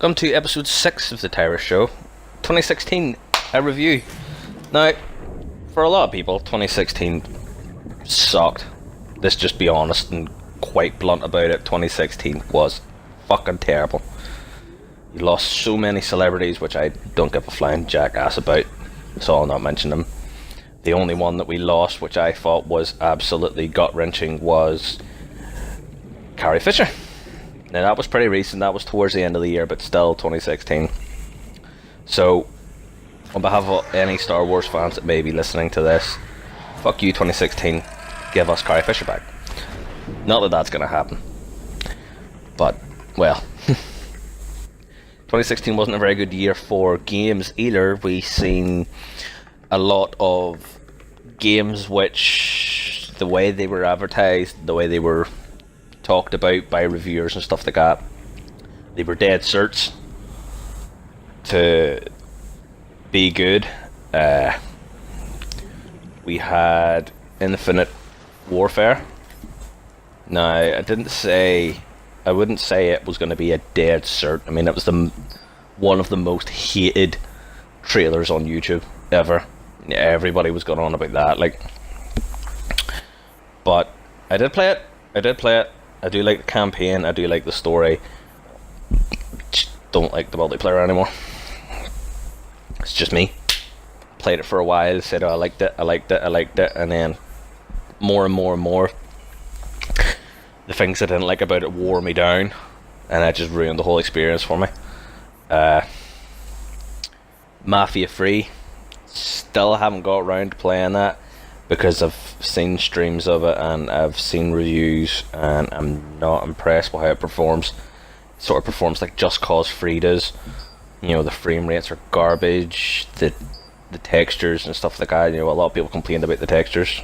welcome to episode 6 of the Tirus Show, 2016, a review. Now, for a lot of people, 2016 sucked. Let's just be honest and quite blunt about it. 2016 was fucking terrible. You lost so many celebrities, which I don't give a flying jackass about, so I'll not mention them. The only one that we lost, which I thought was absolutely gut-wrenching, was Carrie Fisher. Now that was pretty recent, that was towards the end of the year, but still 2016. So, on behalf of any Star Wars fans that may be listening to this, fuck you 2016, give us Carrie Fisher back. Not that that's going to happen. But, well, 2016 wasn't a very good year for games either. We seen a lot of games which, the way they were advertised, the way they were talked about by reviewers and stuff like that, they were dead certs to be good. We had Infinite Warfare. Now, I wouldn't say it was going to be a dead cert. I mean, it was one of the most hated trailers on YouTube ever. Everybody was going on about that, like. But I did play it. I do like the campaign, I do like the story. Just don't like the multiplayer anymore. It's just me. Played it for a while, said, oh, I liked it, and then more and more, the things I didn't like about it wore me down, and that just ruined the whole experience for me. Mafia 3, still haven't got around to playing that, because I've seen streams of it and I've seen reviews and I'm not impressed with how it performs. It sort of performs like Just Cause 3 does. You know, the frame rates are garbage, the textures and stuff like that. You know, a lot of people complained about the textures.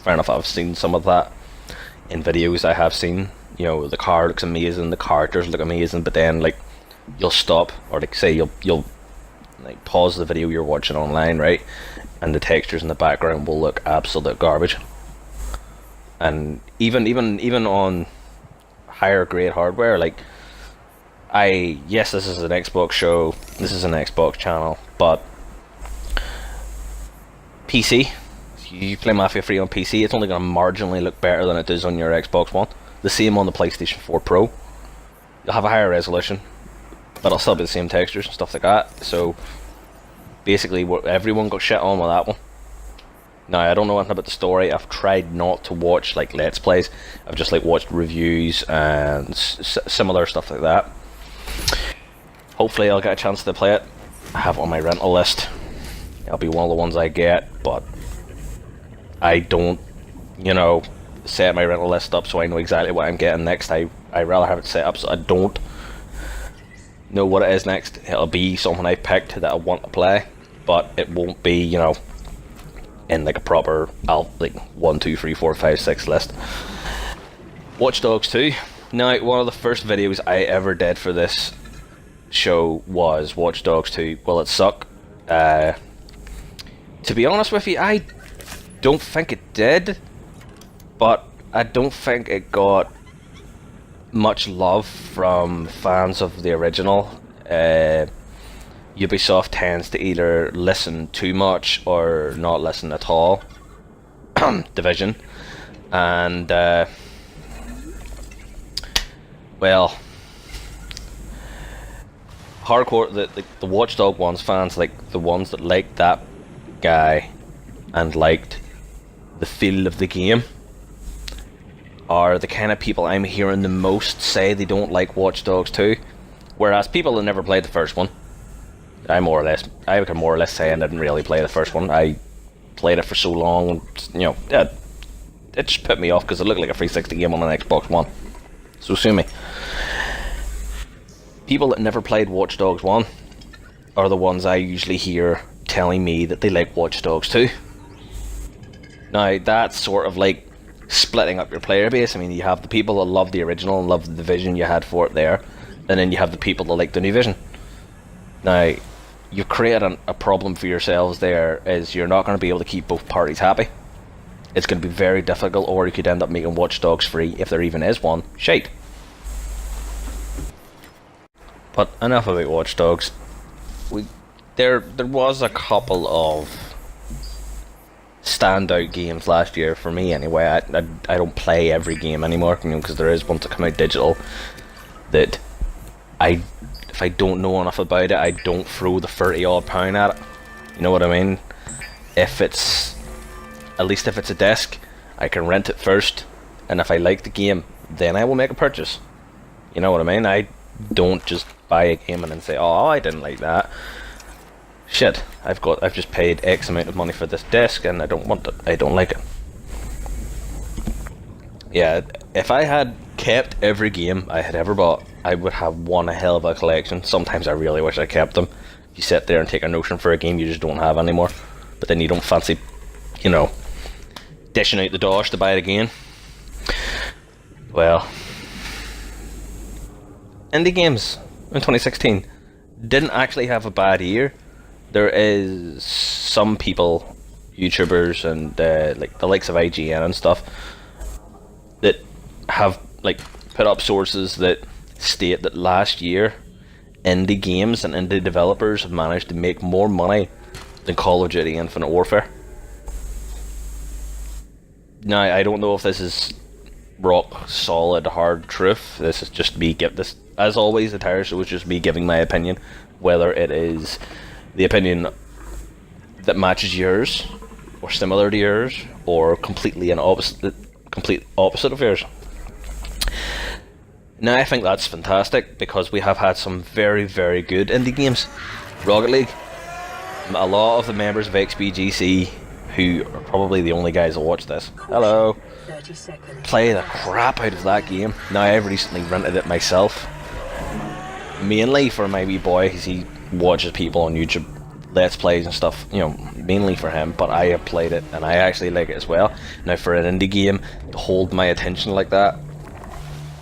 Fair enough, I've seen some of that in videos I have seen. You know, the car looks amazing, the characters look amazing, but then like you'll stop, or like say you'll like pause the video you're watching online, right? And the textures in the background will look absolute garbage. And even on higher grade hardware, like yes, this is an Xbox show, this is an Xbox channel, but PC, if you play Mafia 3 on PC, it's only going to marginally look better than it does on your Xbox One. The same on the PlayStation 4 Pro. You'll have a higher resolution, but it'll still be the same textures and stuff like that. So basically, everyone got shit on with that one. Now, I don't know anything about the story. I've tried not to watch like Let's Plays. I've just like watched reviews and similar stuff like that. Hopefully, I'll get a chance to play it. I have it on my rental list. It'll be one of the ones I get, but I don't, set my rental list up so I know exactly what I'm getting next. I rather have it set up so I don't know what it is next. It'll be something I picked that I want to play, but it won't be, in like a proper like 1, 2, 3, 4, 5, 6 list. Watch Dogs 2. Now, one of the first videos I ever did for this show was Watch Dogs 2. Will it suck? To be honest with you, I don't think it did, but I don't think it got much love from fans of the original. Ubisoft tends to either listen too much or not listen at all. Division. And, well, hardcore, the Watchdog ones fans, like the ones that liked that guy and liked the feel of the game, are the kind of people I'm hearing the most say they don't like Watch Dogs 2. Whereas people that never played the first one, I can more or less say I didn't really play the first one. I played it for so long, it just put me off because it looked like a 360 game on an Xbox One. So sue me. People that never played Watch Dogs 1 are the ones I usually hear telling me that they like Watch Dogs 2. Now, that's sort of like splitting up your player base. I mean, you have the people that love the original and love the vision you had for it there, and then you have the people that like the new vision. Now, you've created a problem for yourselves there, is you're not going to be able to keep both parties happy. It's going to be very difficult, or you could end up making Watch Dogs free, if there even is one, shite. But enough about Watch Dogs. There was a couple of standout games last year for me anyway. I don't play every game anymore, you know, because there is one to come out digital that if I don't know enough about it, I don't throw the £30 at it. You know what I mean? At least if it's a disc, I can rent it first, and if I like the game, then I will make a purchase. You know what I mean? I don't just buy a game and then say, oh, I didn't like that. Shit, I've just paid X amount of money for this disc and I don't want it. I don't like it. Yeah, if I had kept every game I had ever bought, I would have one hell of a collection. Sometimes I really wish I kept them. You sit there and take a notion for a game you just don't have anymore, but then you don't fancy, you know, dishing out the dosh to buy it again. Well, indie games in 2016 didn't actually have a bad year. There is some people, YouTubers and like the likes of IGN and stuff, that have like put up sources that state that last year indie games and indie developers have managed to make more money than Call of Duty Infinite Warfare. Now, I don't know if this is rock solid hard truth. This is just me this, as always, the Tirus Show is just me giving my opinion, whether it is the opinion that matches yours or similar to yours or complete opposite of yours. Now, I think that's fantastic because we have had some very, very good indie games. Rocket League, a lot of the members of XBGC, who are probably the only guys that watch this, hello, play the crap out of that game. Now, I've recently rented it myself, mainly for my wee boy, because he watches people on YouTube, Let's Plays and stuff, you know, mainly for him, but I have played it and I actually like it as well. Now, for an indie game to hold my attention like that,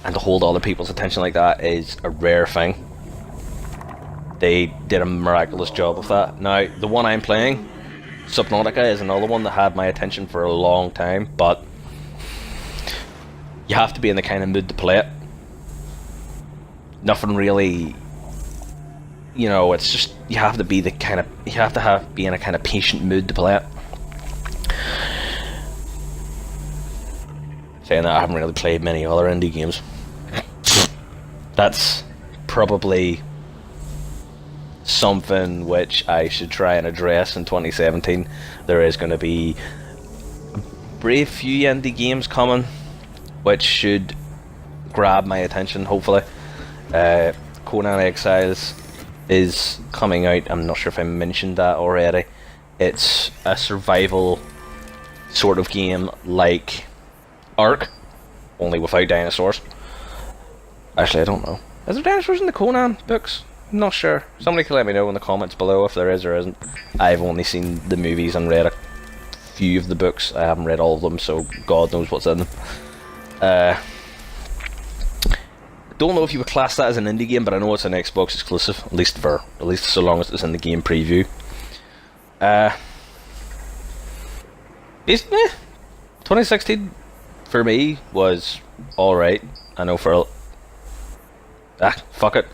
and to hold other people's attention like that, is a rare thing. They did a miraculous job of that. Now, the one I'm playing, Subnautica, is another one that had my attention for a long time, but you have to be in the kind of mood to play it. Nothing really, you know, it's just, you have to be in a kind of patient mood to play it. Saying that, I haven't really played many other indie games. That's probably something which I should try and address in 2017. There is going to be a brave few indie games coming which should grab my attention, hopefully. Conan Exiles is coming out. I'm not sure if I mentioned that already. It's a survival sort of game like Ark, only without dinosaurs. Actually, I don't know. Is there dinosaurs in the Conan books? I'm not sure. Somebody can let me know in the comments below if there is or isn't. I've only seen the movies and read a few of the books. I haven't read all of them, so God knows what's in them. Don't know if you would class that as an indie game, but I know it's an Xbox exclusive, at least so long as it's in the game preview. Basically, 2016 for me was alright. I know fuck it.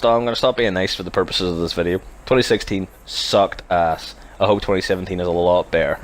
I'm gonna stop being nice for the purposes of this video. 2016 sucked ass. I hope 2017 is a lot better.